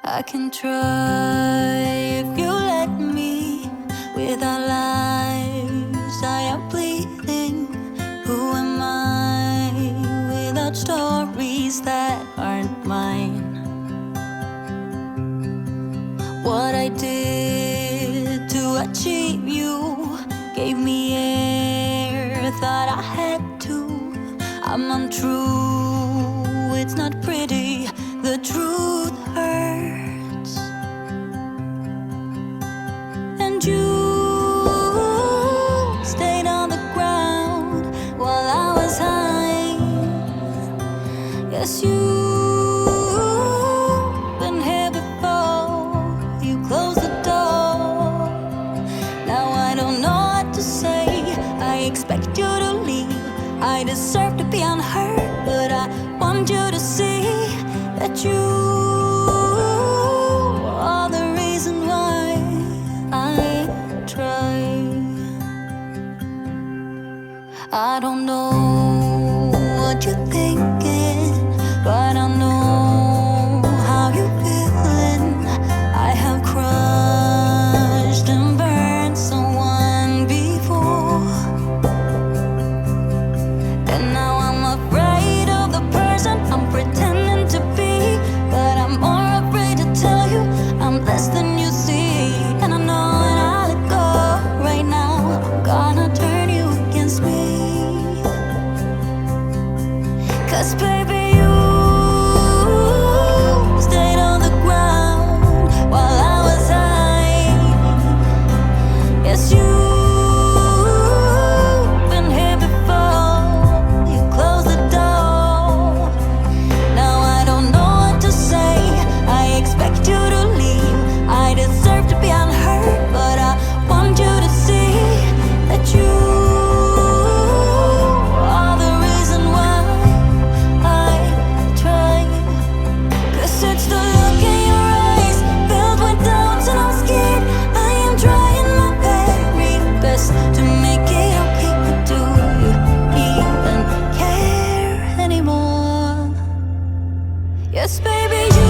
I can try if you let me. Without lies, I am bleeding. Who am I without stories that aren't mine? What I did to achieve you gave me air, thought I had to. I'm untrue, it's not pretty, the truth hurts. And you stayed on the ground while I was high. Yes, you've been here before, you closed the door. Now I don't know what to say, I expect you to leave. I deserve to be unheard, but I want you to see that you are the reason why I try. I don't know what you're thinking, but I know how you're feeling. I have crushed and burned someone before, and now I'm afraid of the person I'm pretending to be. But I'm more afraid to tell you I'm less than you see. And I know when I let go right now, I'm gonna turn you against me. 'Cause baby, you stayed on the ground while I was high. Yes, you've been here before, you closed the door. Now I don't know what to say, I expect you to leave. I deserve to be unheard, but I want you to see that you are the reason why I try. 'Cause it's the look in your eyes, filled with doubts and I'm scared. I am trying my very best to make it okay, but do you even care anymore? Yes, baby, you